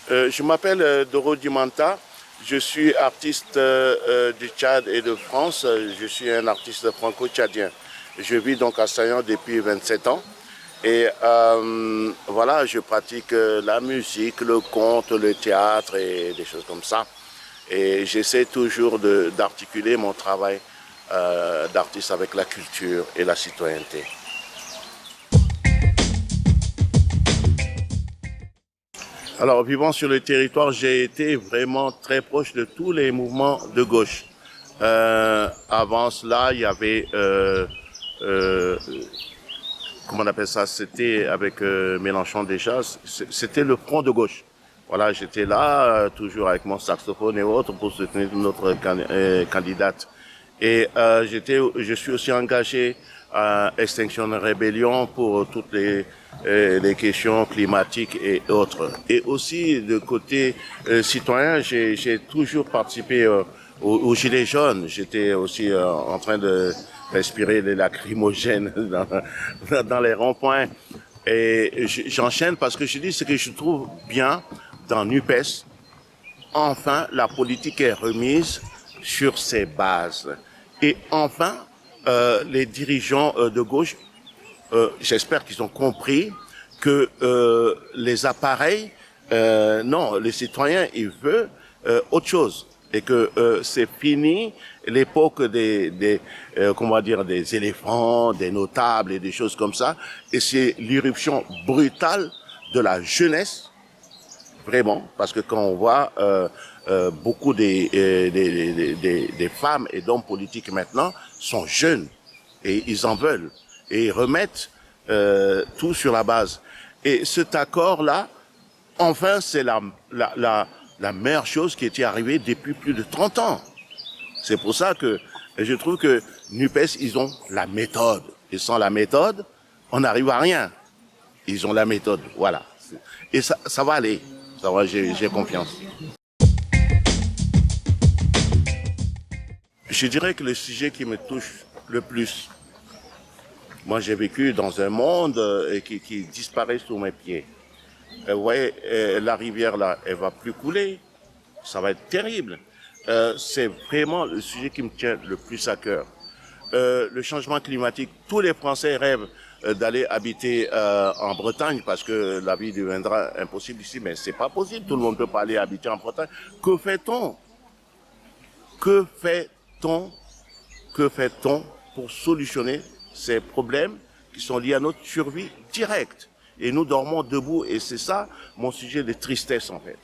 Je m'appelle Doro Dimanta, je suis artiste du Tchad et de France, je suis un artiste franco-tchadien. Je vis donc à Saillant depuis 27 ans et voilà, je pratique la musique, le conte, le théâtre et des choses comme ça. Et j'essaie toujours d'articuler mon travail d'artiste avec la culture et la citoyenneté. Alors, vivant sur le territoire, j'ai été vraiment très proche de tous les mouvements de gauche. Avant cela, il y avait, comment on appelle ça, c'était avec Mélenchon déjà, c'était le front de gauche. Voilà, j'étais là, toujours avec mon saxophone et autres, pour soutenir notre candidate. Et je suis aussi engagé à Extinction Rébellion pour toutes les questions climatiques et autres. Et aussi, de côté citoyen, j'ai toujours participé aux Gilets jaunes. J'étais aussi en train de respirer les lacrymogènes dans les ronds-points. Et j'enchaîne parce que je dis ce que je trouve bien dans NUPES. Enfin, la politique est remise sur ses bases. Et enfin, les dirigeants de gauche, j'espère qu'ils ont compris que les appareils, non, les citoyens, ils veulent autre chose. Et que c'est fini l'époque comment dire, des éléphants, des notables et des choses comme ça. Et c'est l'irruption brutale de la jeunesse, vraiment, parce que quand on voit beaucoup des femmes et d'hommes politiques maintenant sont jeunes et ils en veulent et ils remettent tout sur la base. Et cet accord-là, enfin, c'est la meilleure chose qui était arrivée depuis plus de 30 ans. C'est pour ça que je trouve que NUPES, ils ont la méthode. Et sans la méthode, on n'arrive à rien. Ils ont la méthode, voilà. Et ça va aller. Ça va, j'ai confiance. Je dirais que le sujet qui me touche le plus, moi j'ai vécu dans un monde qui disparaît sous mes pieds. Vous voyez, la rivière là, elle va plus couler. Ça va être terrible. C'est vraiment le sujet qui me tient le plus à cœur. Le changement climatique, tous les Français rêvent d'aller habiter en Bretagne parce que la vie deviendra impossible ici, mais c'est pas possible. Tout le monde ne peut pas aller habiter en Bretagne. Que fait-on? Que fait-on? Que fait-on pour solutionner ces problèmes qui sont liés à notre survie directe? Et nous dormons debout et c'est ça mon sujet de tristesse en fait.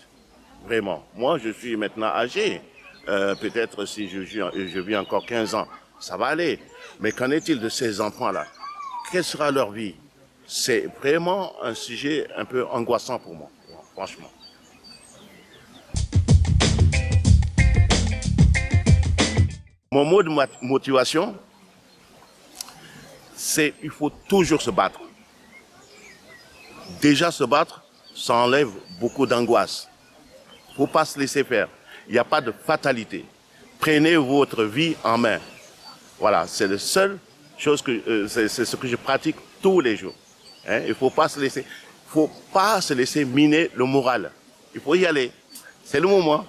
Vraiment. Moi, je suis maintenant âgé. Peut-être si je vis encore 15 ans, ça va aller. Mais qu'en est-il de ces enfants-là? Quelle sera leur vie? C'est vraiment un sujet un peu angoissant pour moi, franchement. Mon mot de motivation, c'est il faut toujours se battre. Déjà se battre, ça enlève beaucoup d'angoisse. Il ne faut pas se laisser faire. Il n'y a pas de fatalité. Prenez votre vie en main. Voilà, c'est la seule chose c'est ce que je pratique tous les jours. Hein? Il ne faut pas se laisser miner le moral. Il faut y aller. C'est le moment.